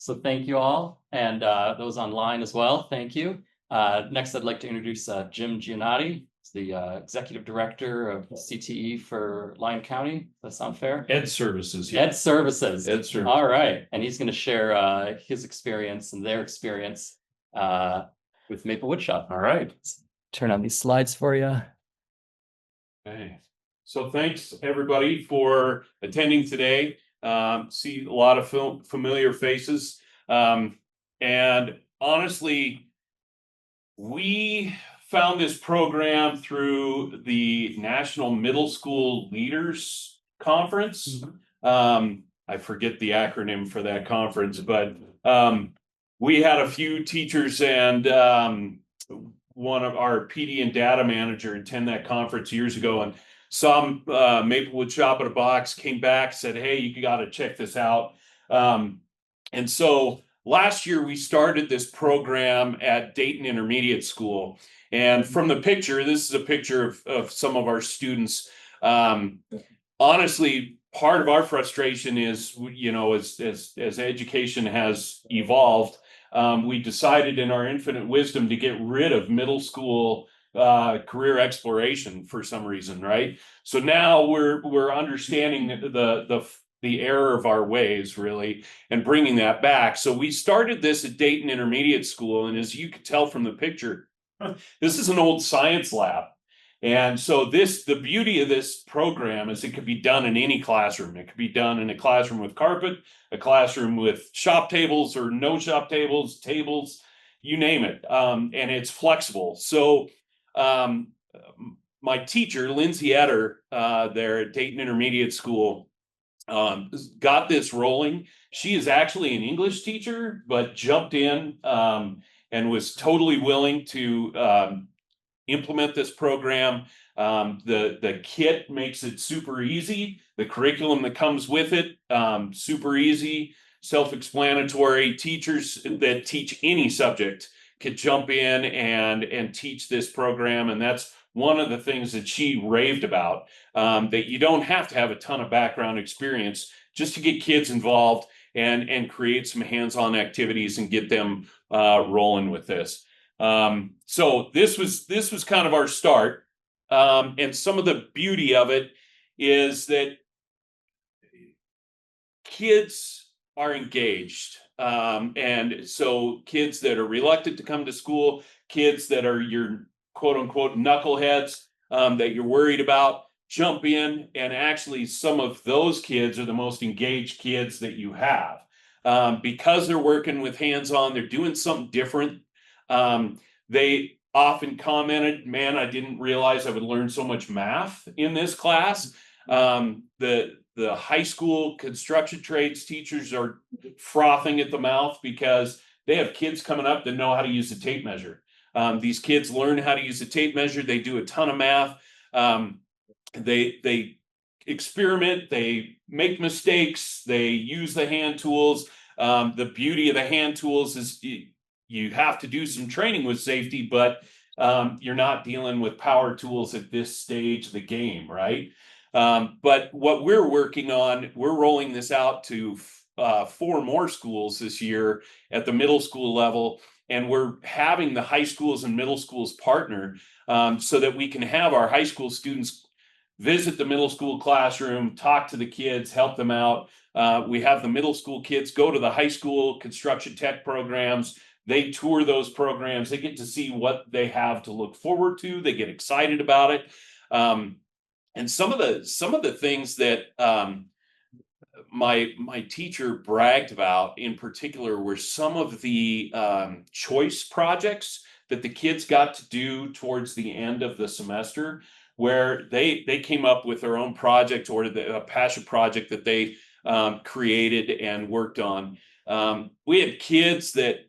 So thank you all, and those online as well. Thank you. Next, I'd like to introduce Jim Gianotti. He's the Executive Director of CTE for Lyon County. Does that sound fair? Ed Services. Ed Services. Ed Services. All right. And he's going to share his experience and their experience with Maplewoodshop. All right. Turn on these slides for you. Okay. So thanks everybody for attending today. See a lot of familiar faces. And honestly, we found this program through the National Middle School Leaders Conference. I forget the acronym for that conference, but we had a few teachers and one of our PD and data manager attend that conference years ago and saw Maplewoodshop in a box, came back, said, hey, you got to check this out. And so last year we started this program at Dayton Intermediate School. And from the picture, this is a picture of some of our students. Honestly, part of our frustration is, you know, as education has evolved, we decided in our infinite wisdom to get rid of middle school career exploration for some reason, right? So now we're understanding the error of our ways, really, and bringing that back. So we started this at Dayton Intermediate School, and as you can tell from the picture, this is an old science lab. And so the beauty of this program is it could be done in any classroom. It could be done in a classroom with carpet, a classroom with shop tables or no shop tables, you name it. And it's flexible. So my teacher, Lindsay Etter, there at Dayton Intermediate School, got this rolling. She is actually an English teacher, but jumped in and was totally willing to implement this program. The kit makes it super easy. The curriculum that comes with it, super easy, self-explanatory. Teachers that teach any subject could jump in and teach this program. And that's one of the things that she raved about, that you don't have to have a ton of background experience just to get kids involved and create some hands-on activities and get them rolling with this. So this was kind of our start. And some of the beauty of it is that kids are engaged. And so kids that are reluctant to come to school, kids that are your quote unquote knuckleheads that you're worried about, jump in. And actually some of those kids are the most engaged kids that you have. Because they're working with hands-on, they're doing something different. They often commented, man, I didn't realize I would learn so much math in this class. The high school construction trades teachers are frothing at the mouth because they have kids coming up that know how to use a tape measure. These kids learn how to use a tape measure. They do a ton of math. They experiment, they make mistakes, they use the hand tools. The beauty of the hand tools is you have to do some training with safety, but you're not dealing with power tools at this stage of the game, right? But what we're working on, we're rolling this out to 4 more schools this year at the middle school level, and we're having the high schools and middle schools partner so that we can have our high school students visit the middle school classroom, talk to the kids, help them out. We have the middle school kids go to the high school construction tech programs. They tour those programs. They get to see what they have to look forward to. They get excited about it. And some of the things that my teacher bragged about in particular were some of the choice projects that the kids got to do towards the end of the semester, where they came up with their own project or a passion project that they created and worked on. We had kids that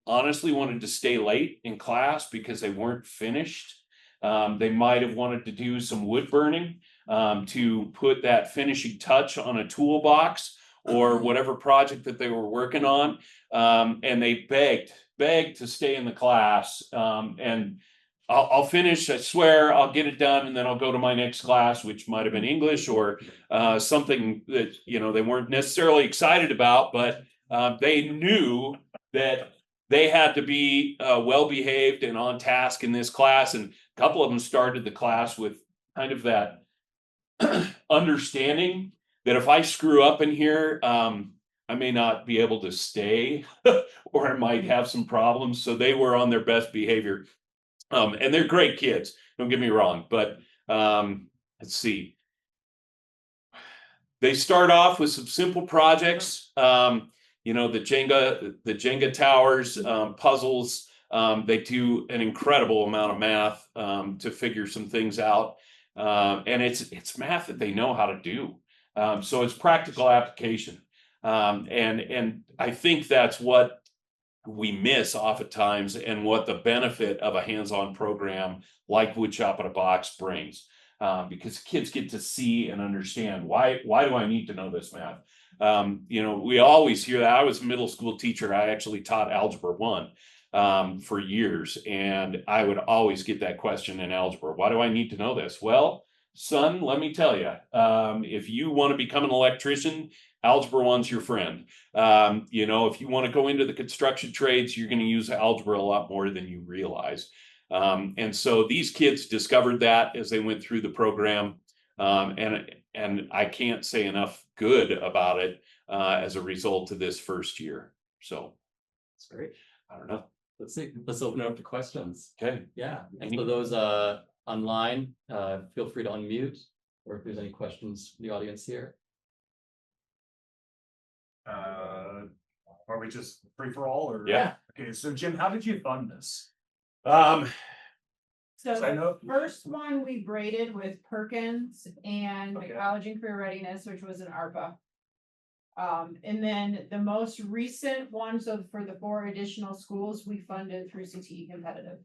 honestly wanted to stay late in class because they weren't finished. They might have wanted to do some wood burning to put that finishing touch on a toolbox or whatever project that they were working on. And they begged to stay in the class. And I'll finish, I swear, I'll get it done, and then I'll go to my next class, which might have been English or something that, you know, they weren't necessarily excited about, but They knew that they had to be well behaved and on task in this class, and a couple of them started the class with kind of that understanding that if I screw up in here, I may not be able to stay or I might have some problems. So they were on their best behavior. And they're great kids, don't get me wrong, but let's see. They start off with some simple projects, you know, the Jenga towers, puzzles. They do an incredible amount of math to figure some things out. And it's math that they know how to do. So it's practical application. And I think that's what we miss oftentimes, and what the benefit of a hands-on program like Woodshop in a Box brings. Because kids get to see and understand why do I need to know this math? You know, we always hear that. I was a middle school teacher. I actually taught Algebra 1 for years, and I would always get that question in algebra. Why do I need to know this? Well, son, let me tell you, if you want to become an electrician, Algebra 1's your friend. You know, if you want to go into the construction trades, you're going to use algebra a lot more than you realize. And so these kids discovered that as they went through the program. And I can't say enough good about it as a result of this first year. So That's great. I don't know. Let's see. Let's open it up to questions. Okay. Yeah. And for those online, feel free to unmute, or if there's any questions from the audience here. Are we just free for all, or? Yeah. Okay, so Jim, how did you fund this? So So I know- the first one we graded with Perkins and Okay. College and Career Readiness, which was an ARPA. And then the most recent one, so for the 4 additional schools, we funded through CTE competitive.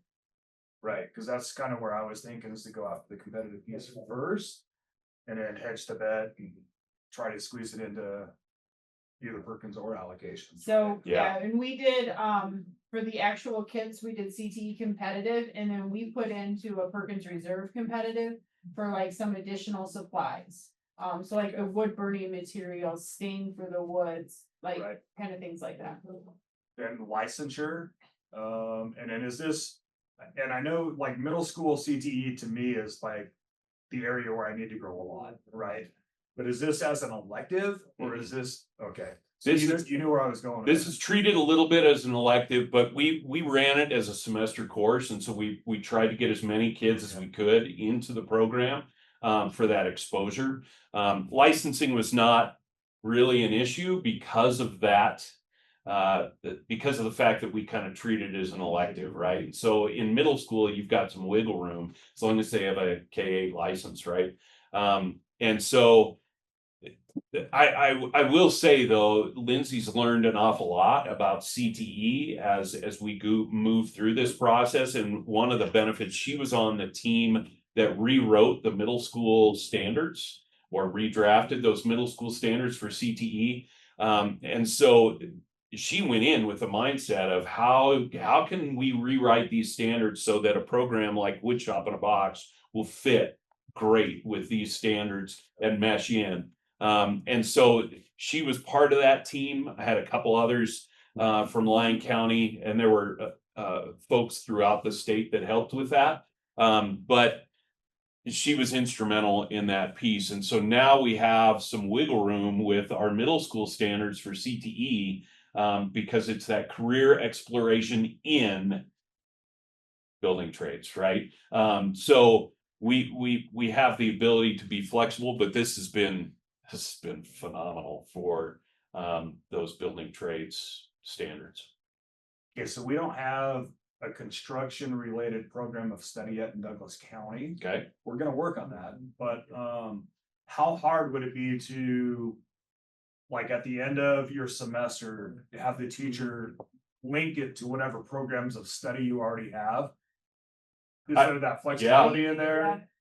Right, because that's kind of where I was thinking, is to go after the competitive piece first. And then hedge the bet and try to squeeze it into either Perkins or allocation. So, Yeah. yeah, and we did, for the actual kids, we did CTE competitive, and then we put into a Perkins Reserve competitive for like some additional supplies. So like a wood burning material, stain for the woods, like Right. kind of things like that. Then licensure, and then is this, and I know like middle school CTE to me is like the area where I need to grow a lot, right? But is this as an elective, or is this, okay? So you knew where I was going with This that. is treated a little bit as an elective, but we ran it as a semester course, and so we tried to get as many kids as we could into the program for that exposure. Licensing was not really an issue because of that, because of the fact that we kind of treat it as an elective, right? So in middle school, you've got some wiggle room as long as they have a K-8 license, right? And so I will say though, Lindsay's learned an awful lot about CTE as we move through this process. And one of the benefits, she was on the team that rewrote the middle school standards, or redrafted those middle school standards for CTE. And so she went in with the mindset of how can we rewrite these standards so that a program like Woodshop in a Box will fit great with these standards and mesh in. And so she was part of that team. I had a couple others from Lyon County, and there were folks throughout the state that helped with that. But she was instrumental in that piece. And so now we have some wiggle room with our middle school standards for CTE, because it's that career exploration in building trades, right? So we have the ability to be flexible, but this has been phenomenal for those building trades standards. Okay, so we don't have a construction related program of study yet in Douglas County. Okay. We're gonna work on that, but how hard would it be to, like, at the end of your semester, have the teacher link it to whatever programs of study you already have? Is there that flexibility in there?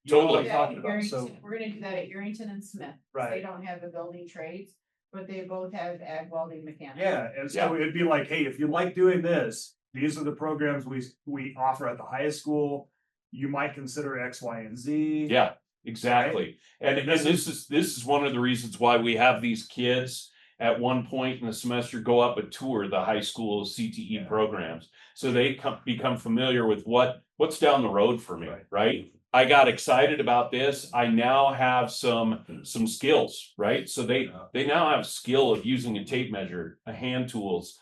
You know what I'm Totally. talking about, so, We're gonna do that at Yerington and Smith. Right. They don't have the building trades, but they both have ag welding mechanics. yeah, and so it'd be like, hey, if you like doing this, these are the programs we offer at the highest school. You might consider X, Y, and Z. Yeah, exactly. And this is one of the reasons why we have these kids at one point in the semester go up and tour the high school CTE programs. So they become familiar with what's down the road for me, right? I got excited about this. I now have some skills, right? So they now have skill of using a tape measure, a hand tools,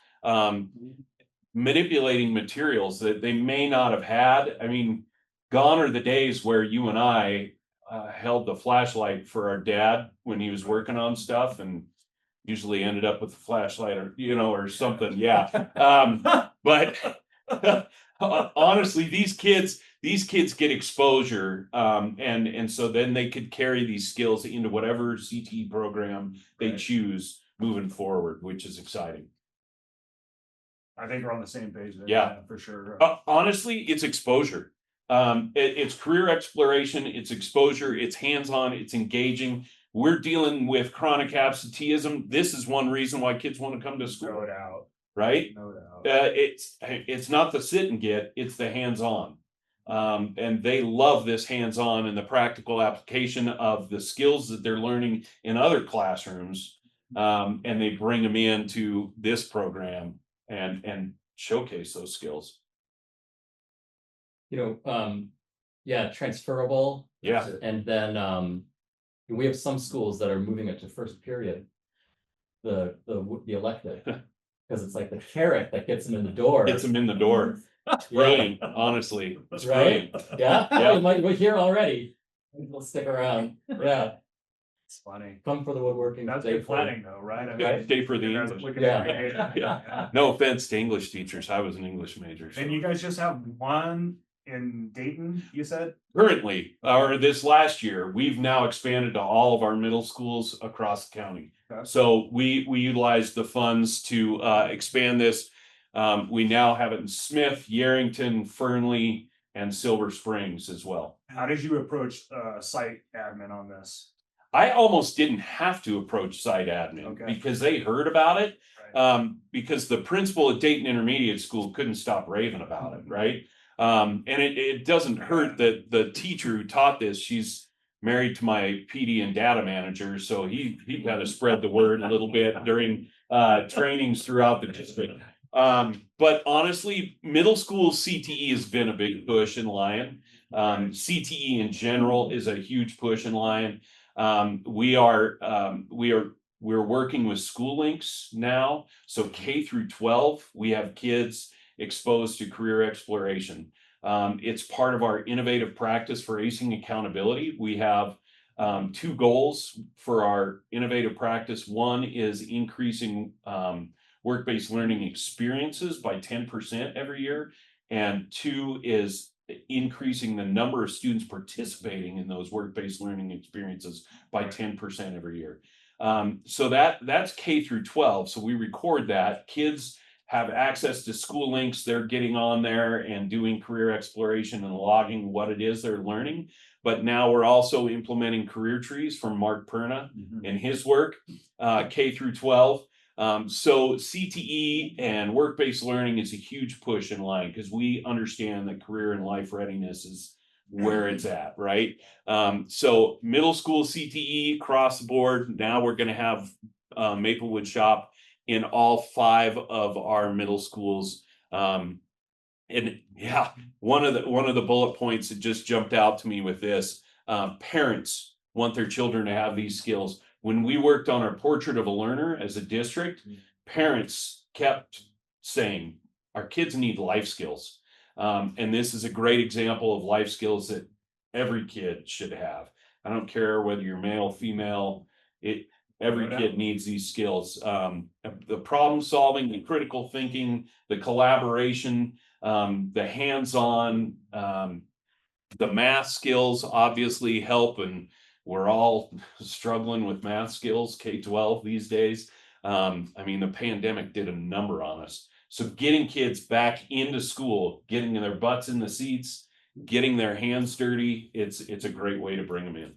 manipulating materials that they may not have had. I mean, gone are the days where you and I held the flashlight for our dad when he was working on stuff, and usually ended up with a flashlight or or something. Yeah. But honestly, these kids get exposure, and so then they could carry these skills into whatever CTE program they choose moving forward, which is exciting. I think we're on the same page there. Yeah. For sure. Honestly, it's exposure. It's career exploration, it's exposure, it's hands-on, it's engaging. We're dealing with chronic absenteeism. This is one reason why kids want to come to school. No doubt. Right? No doubt. It's not the sit and get, it's the hands-on. And they love this hands-on and the practical application of the skills that they're learning in other classrooms. And they bring them into this program and showcase those skills. Yeah, transferable. Yeah. And then we have some schools that are moving it to first period, the elective, because it's like the carrot that gets them in the door. Gets them in the door. It's brilliant, honestly. It's Right? brilliant. Yeah, Yeah. we're here already. We'll stick around. Yeah, It's funny. come for the woodworking. That's stay good for- planning though, right? I Yeah, stay for the you guys English. looking Yeah. at it, Yeah. yeah. No offense to English teachers. I was an English major. So. And you guys just have one in Dayton, you said? Currently, or this last year, we've now expanded to all of our middle schools across the county. Okay. So we utilized the funds to expand this. We now have it in Smith, Yarrington, Fernley, and Silver Springs as well. How did you approach site admin on this? I almost didn't have to approach site admin Okay. because they heard about it. Right. Because the principal at Dayton Intermediate School couldn't stop raving about it, right? And it doesn't hurt that the teacher who taught this, she's married to my PD and data manager, so he got to spread the word a little bit during trainings throughout the district. But honestly, middle school CTE has been a big push in Lyon. CTE in general is a huge push in Lyon. We're working with School Links now. So K through 12, we have kids exposed to career exploration. It's part of our innovative practice for acing accountability. We have two goals for our innovative practice. One is increasing work-based learning experiences by 10% every year. And two is increasing the number of students participating in those work-based learning experiences by 10% every year. So that's K through 12. So we record that. Kids have access to School Links. They're getting on there and doing career exploration and logging what it is they're learning. But now we're also implementing career trees from Mark Perna in his work, K through 12. So CTE and work-based learning is a huge push in Lyon because we understand that career and life readiness is where it's at, right? So middle school CTE across the board. Now we're going to have Maplewoodshop in all 5 of our middle schools. And yeah, one of the bullet points that just jumped out to me with this, parents want their children to have these skills. When we worked on our portrait of a learner as a district, parents kept saying, our kids need life skills. And this is a great example of life skills that every kid should have. I don't care whether you're male, female, every kid needs these skills. The problem solving, the critical thinking, the collaboration, the hands-on, the math skills obviously help, and we're all struggling with math skills, K-12 these days. I mean, the pandemic did a number on us. So getting kids back into school, getting their butts in the seats, getting their hands dirty, it's a great way to bring them in.